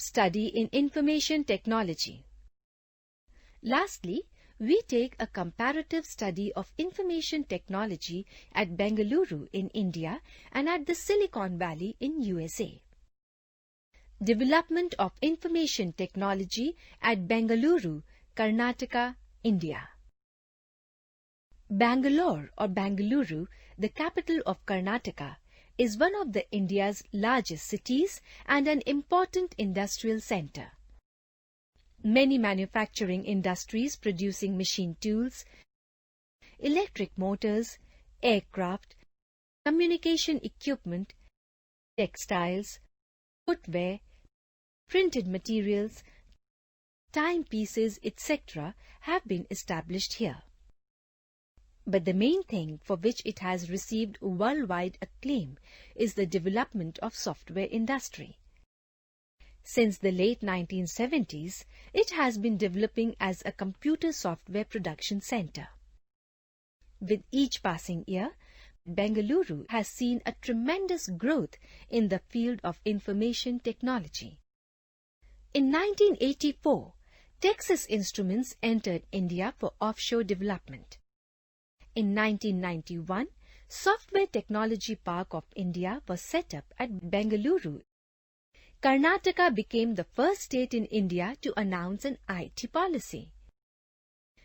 comparative study in information technology. Lastly, we take a comparative study of information technology at Bengaluru in India and at the Silicon Valley in USA. Development of information technology at Bengaluru, Karnataka, India. Bangalore or Bengaluru, the capital of Karnataka, is one of India's largest cities and an important industrial center. Many manufacturing industries producing machine tools, electric motors, aircraft, communication equipment, textiles, footwear, printed materials, timepieces, etc. have been established here. But the main thing for which it has received worldwide acclaim is the development of software industry. Since the late 1970s, it has been developing as a computer software production center. With each passing year, Bengaluru has seen a tremendous growth in the field of information technology. In 1984, Texas Instruments entered India for offshore development. In 1991, Software Technology Park of India was set up at Bengaluru. Karnataka became the first state in India to announce an IT policy.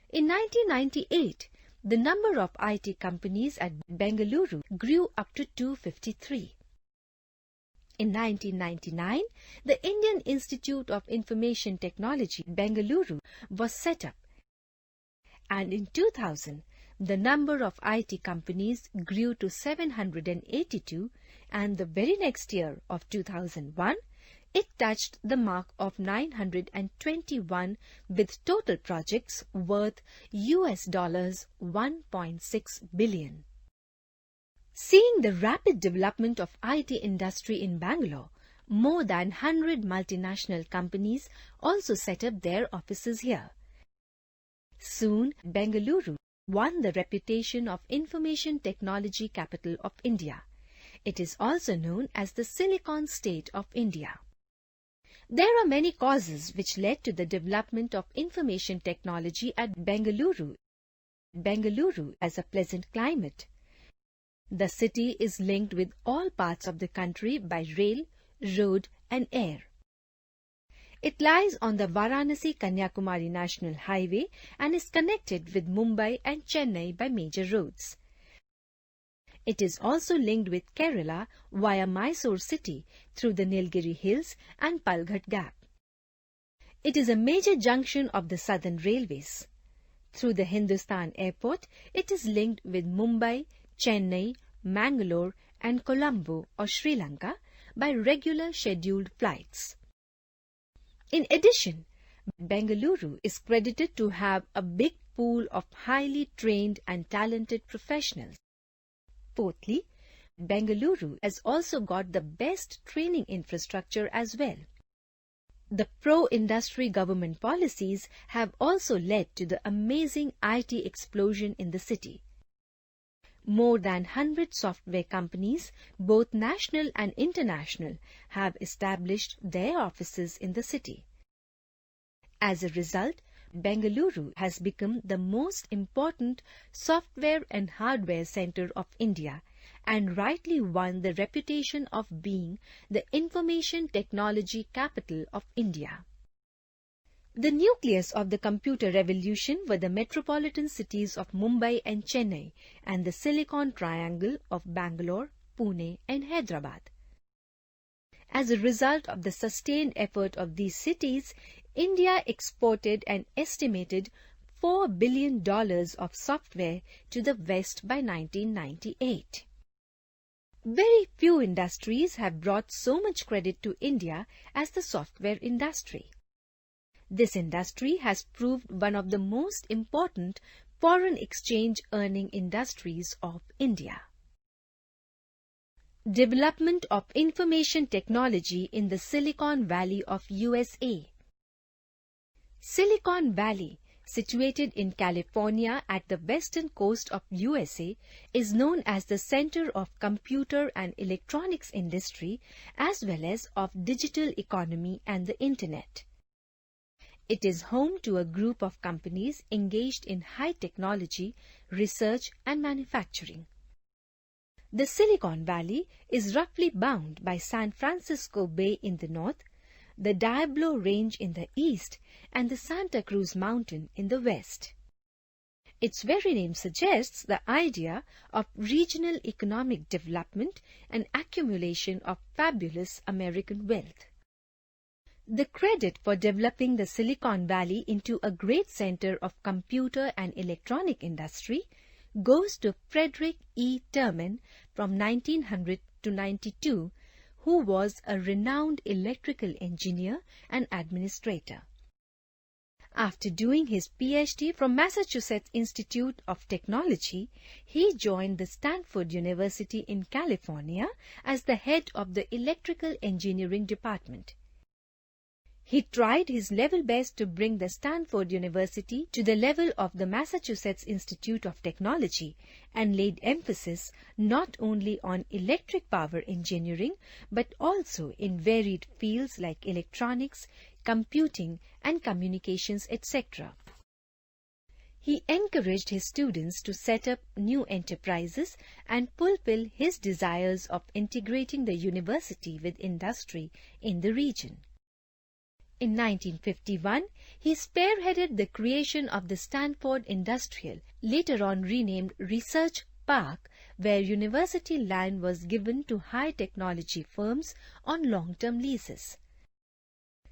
In 1998, the number of IT companies at Bengaluru grew up to 253. In 1999, the Indian Institute of Information Technology, Bengaluru, was set up. And in 2000, the number of IT companies grew to 782, and the very next year of 2001, it touched the mark of 921 with total projects worth $1.6 billion. Seeing the rapid development of IT industry in Bangalore, more than 100 multinational companies also set up their offices here. Soon, Bengaluru won the reputation of information technology capital of India. It is also known as the Silicon State of India. There are many causes which led to the development of information technology at Bengaluru. Bengaluru has a pleasant climate. The city is linked with all parts of the country by rail, road and air. It lies on the Varanasi-Kanyakumari National Highway and is connected with Mumbai and Chennai by major roads. It is also linked with Kerala via Mysore city through the Nilgiri Hills and Palghat Gap. It is a major junction of the Southern Railways. Through the Hindustan Airport, it is linked with Mumbai, Chennai, Mangalore and Colombo or Sri Lanka by regular scheduled flights. In addition, Bengaluru is credited to have a big pool of highly trained and talented professionals. Fourthly, Bengaluru has also got the best training infrastructure as well. The pro-industry government policies have also led to the amazing IT explosion in the city. More than 100 software companies, both national and international, have established their offices in the city. As a result, Bengaluru has become the most important software and hardware center of India and rightly won the reputation of being the information technology capital of India. The nucleus of the computer revolution were the metropolitan cities of Mumbai and Chennai and the Silicon Triangle of Bangalore, Pune and Hyderabad. As a result of the sustained effort of these cities, India exported an estimated $4 billion of software to the West by 1998. Very few industries have brought so much credit to India as the software industry. This industry has proved one of the most important foreign exchange earning industries of India. Development of information technology in the Silicon Valley of USA. Silicon Valley, situated in California at the western coast of USA, is known as the center of computer and electronics industry as well as of digital economy and the Internet. It is home to a group of companies engaged in high technology, research and manufacturing. The Silicon Valley is roughly bound by San Francisco Bay in the north, the Diablo Range in the east, and the Santa Cruz Mountain in the west. Its very name suggests the idea of regional economic development and accumulation of fabulous American wealth. The credit for developing the Silicon Valley into a great center of computer and electronic industry goes to Frederick E. Terman from 1900 to 92, who was a renowned electrical engineer and administrator. After doing his PhD from Massachusetts Institute of Technology, he joined the Stanford University in California as the head of the electrical engineering department. He tried his level best to bring the Stanford University to the level of the Massachusetts Institute of Technology and laid emphasis not only on electric power engineering but also in varied fields like electronics, computing and communications, etc. He encouraged his students to set up new enterprises and fulfill his desires of integrating the university with industry in the region. In 1951, he spearheaded the creation of the Stanford Industrial, later on renamed Research Park, where university land was given to high technology firms on long-term leases.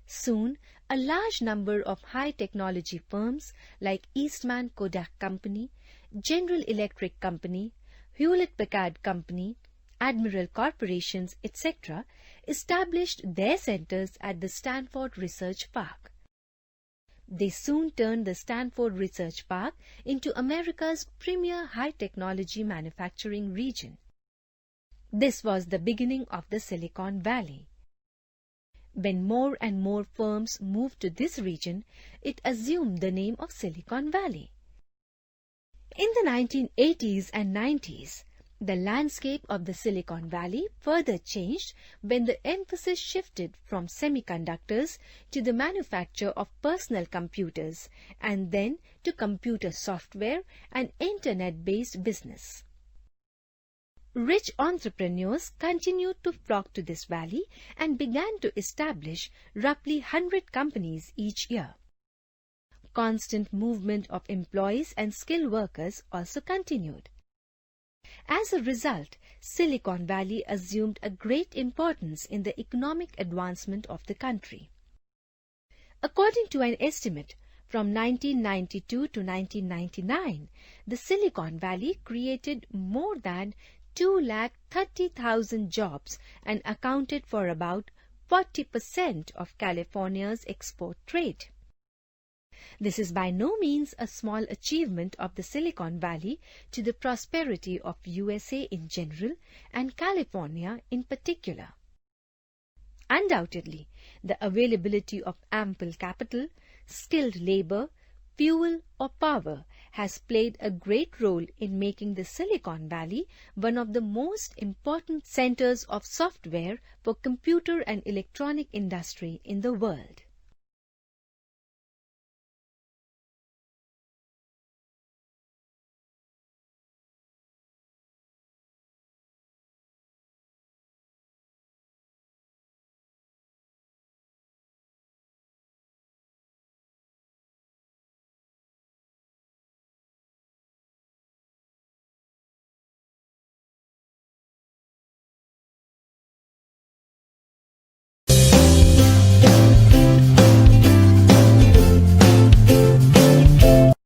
Soon, a large number of high technology firms like Eastman Kodak Company, General Electric Company, Hewlett-Packard Company, Admiral Corporations, etc., established their centers at the Stanford Research Park. They soon turned the Stanford Research Park into America's premier high-technology manufacturing region. This was the beginning of the Silicon Valley. When more and more firms moved to this region, it assumed the name of Silicon Valley. In the 1980s and 90s, the landscape of the Silicon Valley further changed when the emphasis shifted from semiconductors to the manufacture of personal computers and then to computer software and internet-based business. Rich entrepreneurs continued to flock to this valley and began to establish roughly 100 companies each year. Constant movement of employees and skilled workers also continued. As a result, Silicon Valley assumed a great importance in the economic advancement of the country. According to an estimate, from 1992 to 1999, the Silicon Valley created more than 230,000 jobs and accounted for about 40% of California's export trade. This is by no means a small achievement of the Silicon Valley to the prosperity of USA in general and California in particular. Undoubtedly, the availability of ample capital, skilled labor, fuel or power has played a great role in making the Silicon Valley one of the most important centers of software for computer and electronic industry in the world.